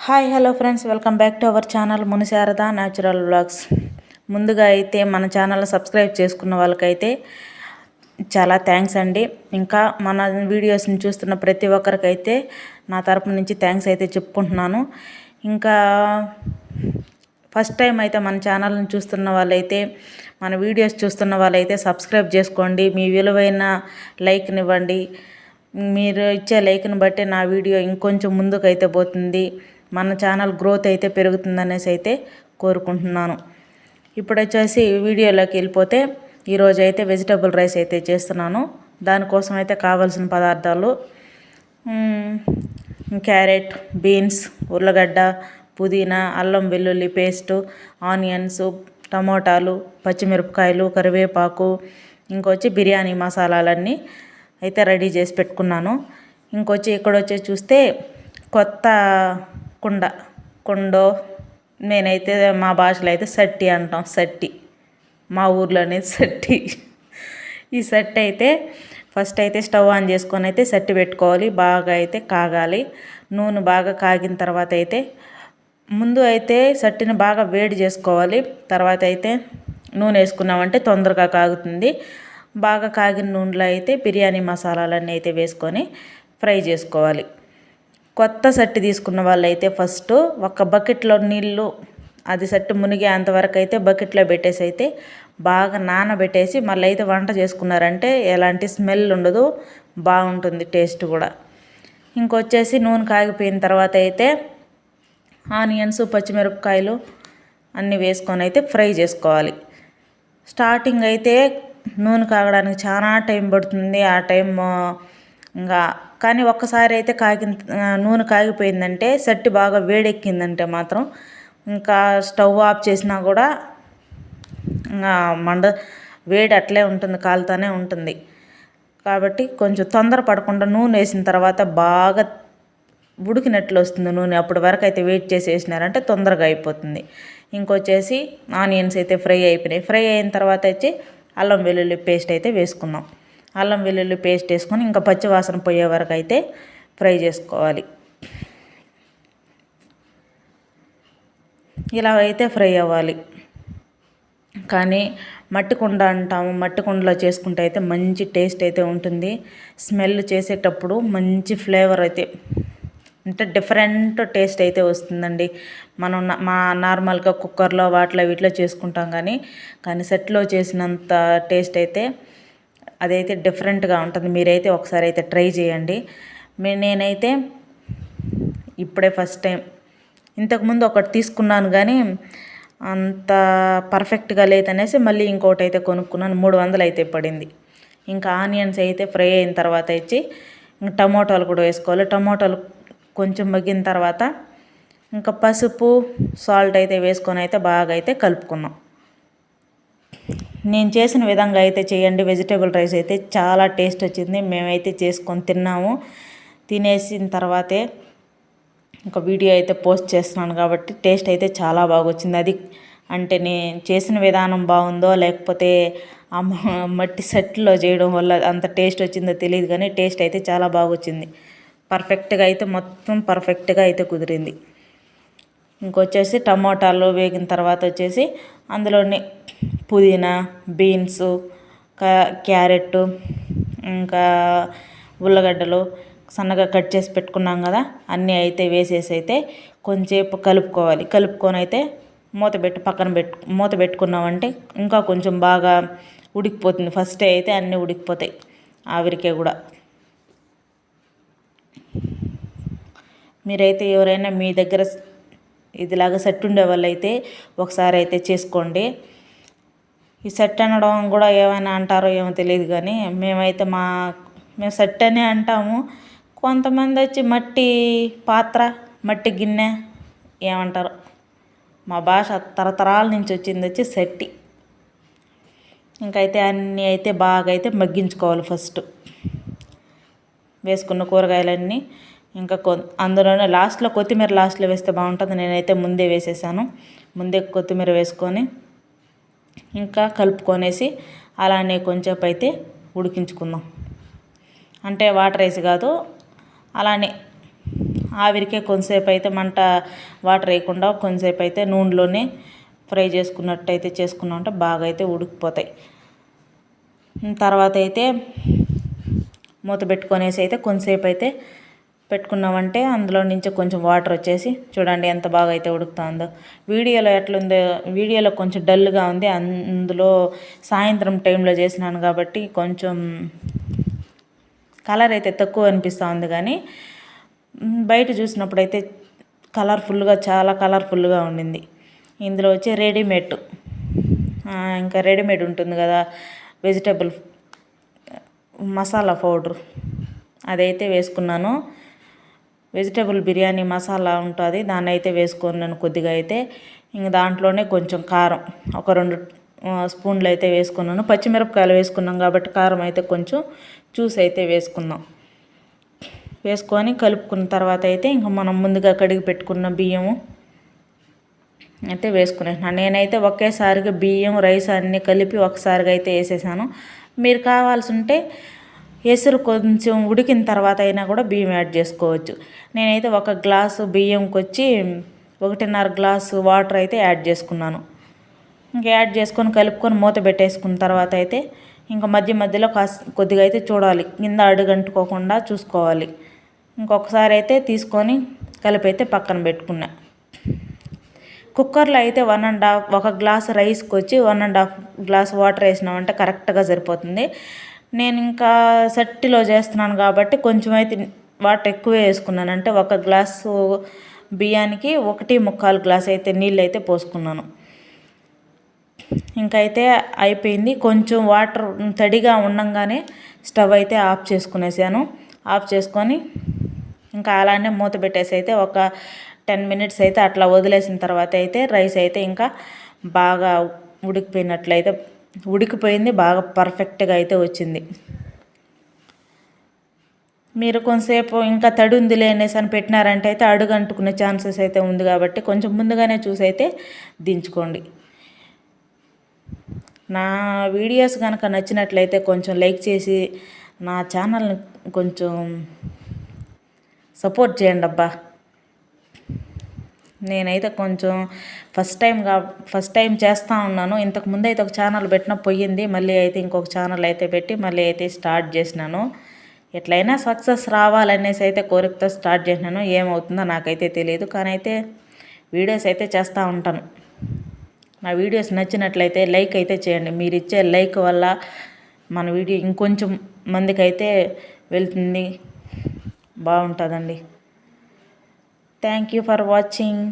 Hi hello friends, welcome back to our channel Munisharada natural vlogs. ముందుగా అయితే మన channel subscribe చేసుకున్న వాళ్ళకైతే చాలా థ్యాంక్స్ అండి. ఇంకా మన వీడియోస్ని చూస్తున్న ప్రతి ఒక్కరికైతే నా తరపు నుంచి థ్యాంక్స్ అయితే చెప్పుకుంటున్నాను. ఇంకా ఫస్ట్ టైం అయితే మన ఛానల్ని చూస్తున్న వాళ్ళైతే, మన వీడియోస్ చూస్తున్న వాళ్ళైతే సబ్స్క్రైబ్ చేసుకోండి. మీ విలువైన లైక్నివ్వండి. మీరు ఇచ్చే లైక్ని బట్టి నా వీడియో ఇంకొంచెం ముందుకైతే పోతుంది, మన ఛానల్ గ్రోత్ అయితే పెరుగుతుందనేసి అయితే కోరుకుంటున్నాను. ఇప్పుడు వచ్చేసి వీడియోలోకి వెళ్ళిపోతే, ఈరోజు అయితే వెజిటబుల్ రైస్ అయితే చేస్తున్నాను. దానికోసం అయితే కావాల్సిన పదార్థాలు క్యారెట్, బీన్స్, ఉర్లగడ్డ, పుదీనా, అల్లం వెల్లుల్లి పేస్టు, ఆనియన్స్, టమోటాలు, పచ్చిమిరపకాయలు, కరివేపాకు, ఇంకొచ్చి బిర్యానీ మసాలాలన్నీ అయితే రెడీ చేసి పెట్టుకున్నాను. ఇక్కడ వచ్చి చూస్తే కొత్త కుండో నేనైతే మా భాషలో అయితే సట్టి అంటాం. సట్టి మా ఊర్లోనే సట్టి. ఈ సట్టి అయితే ఫస్ట్ అయితే స్టవ్ ఆన్ చేసుకొని అయితే సట్టి పెట్టుకోవాలి. బాగా అయితే కాగాలి. నూనె బాగా కాగిన తర్వాత అయితే ముందు అయితే సట్టిని బాగా వేడి చేసుకోవాలి. తర్వాత అయితే నూనె వేసుకున్నామంటే తొందరగా కాగుతుంది. బాగా కాగిన నూనెలో అయితే బిర్యానీ మసాలాలన్నీ అయితే వేసుకొని ఫ్రై చేసుకోవాలి. కొత్త సట్టి తీసుకున్న వాళ్ళైతే ఫస్ట్ ఒక బకెట్లో నీళ్ళు, అది సట్టి మునిగే అంతవరకు అయితే బకెట్లో పెట్టేసి అయితే బాగా నానబెట్టేసి మళ్ళీ అయితే వంట చేసుకున్నారంటే ఎలాంటి స్మెల్ ఉండదు, బాగుంటుంది టేస్ట్ కూడా. ఇంకొచ్చేసి నూనె కాగిపోయిన తర్వాత అయితే ఆనియన్స్, పచ్చిమిరపకాయలు అన్నీ వేసుకొని అయితే ఫ్రై చేసుకోవాలి. స్టార్టింగ్ అయితే నూనె కాగడానికి చాలా టైం పడుతుంది. ఆ టైం కానీ ఒక్కసారి అయితే నూనె కాగిపోయిందంటే, సట్టి బాగా వేడెక్కిందంటే మాత్రం ఇంకా స్టవ్ ఆఫ్ చేసినా కూడా వేడి అట్లే ఉంటుంది, కాలుతూనే ఉంటుంది. కాబట్టి కొంచెం తొందర పడకుండా నూనె వేసిన తర్వాత బాగా ఉడికినట్లు వస్తుంది నూనె. అప్పటి వరకు అయితే వెయిట్ చేసి వేసినారంటే తొందరగా అయిపోతుంది. ఇంకొచ్చేసి ఆనియన్స్ అయితే ఫ్రై అయిపోయినాయి. ఫ్రై అయిన తర్వాత వచ్చి అల్లం వెల్లుల్లి పేస్ట్ అయితే వేసుకున్నాం. అల్లం వెల్లుల్లి పేస్ట్ వేసుకొని ఇంకా పచ్చివాసన పోయే వరకు అయితే ఫ్రై చేసుకోవాలి. ఇలా అయితే ఫ్రై అవ్వాలి. కానీ మట్టి కుండ అంటాము, మట్టి కుండలో చేసుకుంటే అయితే మంచి టేస్ట్ అయితే ఉంటుంది. స్మెల్ చేసేటప్పుడు మంచి ఫ్లేవర్ అయితే అంటే డిఫరెంట్ టేస్ట్ అయితే వస్తుందండి. మనం నార్మల్గా కుక్కర్లో వీటిలో చేసుకుంటాం, కానీ సెట్లో చేసినంత టేస్ట్ అయితే అదైతే డిఫరెంట్గా ఉంటుంది. మీరైతే ఒకసారి అయితే ట్రై చేయండి. నేనైతే ఇప్పుడే ఫస్ట్ టైం, ఇంతకుముందు ఒకటి తీసుకున్నాను కానీ అంత పర్ఫెక్ట్గా లేదనేసి మళ్ళీ ఇంకోటి అయితే కొనుక్కున్నాను. 300 అయితే పడింది. ఇంకా ఆనియన్స్ అయితే ఫ్రై అయిన తర్వాత ఇచ్చి ఇంకా టమోటాలు కూడా వేసుకోవాలి. టమోటాలు కొంచెం మగ్గిన తర్వాత ఇంకా పసుపు, సాల్ట్ అయితే వేసుకొని అయితే బాగా అయితే కలుపుకున్నాం. నేను చేసిన విధంగా అయితే చేయండి. వెజిటేబుల్ రైస్ అయితే చాలా టేస్ట్ వచ్చింది. మేమైతే చేసుకొని తిన్నాము. తినేసిన తర్వాతే ఒక వీడియో అయితే పోస్ట్ చేస్తున్నాను కాబట్టి టేస్ట్ అయితే చాలా బాగా వచ్చింది. అది అంటే నేను చేసిన విధానం బాగుందో లేకపోతే ఆ మట్టి సెట్లో చేయడం వల్ల అంత టేస్ట్ వచ్చిందో తెలియదు, కానీ టేస్ట్ అయితే చాలా బాగా వచ్చింది. పర్ఫెక్ట్గా అయితే మొత్తం పర్ఫెక్ట్గా అయితే కుదిరింది. ఇంకొచ్చేసి టమోటాలు వేగిన తర్వాత వచ్చేసి అందులోనే పుదీనా, బీన్స్, క్యారెట్, ఇంకా ఉల్లగడ్డలు సన్నగా కట్ చేసి పెట్టుకున్నాం కదా, అన్నీ అయితే వేసేసి అయితే కొంచెంసేపు కలుపుకోవాలి. కలుపుకొని అయితే మూత పెట్టుకున్నామంటే ఇంకా కొంచెం బాగా ఉడికిపోతుంది. ఫస్ట్ అయితే అన్నీ ఉడికిపోతాయి ఆవిరికే కూడా. మీరైతే ఎవరైనా మీ దగ్గర ఇదిలాగా సెట్ ఉండే వాళ్ళైతే ఒకసారి అయితే చేసుకోండి. ఈ సెట్ అనడం కూడా ఏమైనా అంటారో ఏమో తెలియదు, కానీ మేము సెట్ అనే అంటాము. కొంతమంది వచ్చి మట్టి పాత్ర, మట్టి గిన్నె ఏమంటారు. మా భాష తరతరాల నుంచి వచ్చింది వచ్చి సెట్టి. ఇంకైతే అన్నీ అయితే బాగా అయితే మగ్గించుకోవాలి. ఫస్ట్ వేసుకున్న కూరగాయలన్నీ ఇంకా అందులోనే లాస్ట్లో కొత్తిమీర లాస్ట్లో వేస్తే బాగుంటుంది. నేనైతే ముందే వేసేసాను. ముందే కొత్తిమీర వేసుకొని ఇంకా కలుపుకొనేసి అలానే కొంచెంసేపు అయితే ఉడికించుకుందాం. అంటే వాటర్ వేసి కాదు, అలానే ఆవిరికే కొంతసేపు అయితే మంట వాటర్ వేయకుండా కొంతసేపు అయితే నూనెలోనే ఫ్రై చేసుకున్నట్టయితే చేసుకున్నామంటే బాగా అయితే ఉడికిపోతాయి. తర్వాత అయితే మూత పెట్టుకొనేసి అయితే కొంతసేపు అయితే పెట్టుకున్నామంటే అందులో నుంచి కొంచెం వాటర్ వచ్చేసి చూడండి ఎంత బాగా అయితే ఉడుకుతుందో. వీడియోలో ఎట్లుందో, వీడియోలో కొంచెం డల్గా ఉంది, అందులో సాయంత్రం టైంలో చేసినాను కాబట్టి కొంచెం కలర్ అయితే తక్కువ అనిపిస్తూ ఉంది. కానీ బయట చూసినప్పుడు అయితే కలర్ఫుల్గా, చాలా కలర్ఫుల్గా ఉండింది. ఇందులో వచ్చి రెడీమేడ్, ఇంకా రెడీమేడ్ ఉంటుంది కదా వెజిటేబుల్ మసాలా పౌడర్, అదైతే వేసుకున్నాను. వెజిటేబుల్ బిర్యానీ మసాలా ఉంటుంది, దాన్ని అయితే వేసుకున్నాను కొద్దిగా అయితే. ఇంక దాంట్లోనే కొంచెం కారం ఒక 2 స్పూన్లు అయితే వేసుకున్నాను. పచ్చిమిరపకాయలు వేసుకున్నాం కాబట్టి కారం అయితే కొంచెం చూసి అయితే వేసుకుందాం. వేసుకొని కలుపుకున్న తర్వాత అయితే ఇంకా మనం ముందుగా కడిగి పెట్టుకున్న బియ్యము అయితే వేసుకునేసాను. నేనైతే ఒకేసారిగా బియ్యం, రైస్ అన్నీ కలిపి ఒకసారిగా అయితే వేసేసాను. మీరు కావాల్సి ఉంటే ఎసురు కొంచెం ఉడికిన తర్వాత అయినా కూడా బియ్యం యాడ్ చేసుకోవచ్చు. నేనైతే 1 గ్లాసు బియ్యంకి వచ్చి 1.5 గ్లాసు వాటర్ అయితే యాడ్ చేసుకున్నాను. ఇంకా యాడ్ చేసుకొని కలుపుకొని మూత పెట్టేసుకున్న తర్వాత అయితే ఇంకా మధ్య మధ్యలో కొద్దిగా అయితే చూడాలి, కింద అడుగంటుకోకుండా చూసుకోవాలి. ఇంకొకసారి అయితే తీసుకొని కలిపి అయితే పక్కన పెట్టుకున్నా. కుక్కర్లో అయితే 1 గ్లాస్ రైస్కి వచ్చి 1.5 గ్లాస్ వాటర్ వేసినామంటే కరెక్ట్గా సరిపోతుంది. నేను ఇంకా సట్టిలో చేస్తున్నాను కాబట్టి కొంచెం అయితే వాటర్ ఎక్కువే వేసుకున్నాను. అంటే 1 గ్లాసు బియ్యానికి 1.25 గ్లాస్ అయితే నీళ్ళు అయితే పోసుకున్నాను. ఇంకైతే అయిపోయింది. కొంచెం వాటర్ తడిగా ఉండంగానే స్టవ్ అయితే ఆఫ్ చేసుకునేసాను. ఆఫ్ చేసుకొని ఇంకా అలానే మూత పెట్టేసి అయితే ఒక 10 మినిట్స్ అయితే అట్లా వదిలేసిన తర్వాత అయితే రైస్ అయితే ఇంకా బాగా ఉడికిపోయింది, బాగా పర్ఫెక్ట్గా అయితే వచ్చింది. మీరు కొంతసేపు ఇంకా తడి ఉందిలే అనేసి అని పెట్టినారంటే అయితే అడుగు అంటుకునే ఛాన్సెస్ అయితే ఉంది కాబట్టి కొంచెం ముందుగానే చూసి అయితే దించుకోండి. నా వీడియోస్ కనుక నచ్చినట్లయితే కొంచెం లైక్ చేసి నా ఛానల్ని కొంచెం సపోర్ట్ చేయండి అబ్బా. నేనైతే కొంచెం ఫస్ట్ టైం చేస్తూ ఉన్నాను. ఇంతకుముందు అయితే ఒక ఛానల్ పెట్టిన పోయింది, మళ్ళీ అయితే ఇంకొక ఛానల్ అయితే పెట్టి మళ్ళీ అయితే స్టార్ట్ చేసినాను. ఎట్లయినా సక్సెస్ రావాలనేసి అయితే కోరికతో స్టార్ట్ చేసినాను. ఏమవుతుందో నాకైతే తెలియదు, కానీ అయితే వీడియోస్ అయితే చేస్తూ ఉంటాను. నా వీడియోస్ నచ్చినట్లయితే లైక్ అయితే చేయండి. మీరు ఇచ్చే లైక్ వల్ల మన వీడియో ఇంకొంచెం మందికి అయితే వెళ్తుంది, బాగుంటుందండి. Thank you for watching.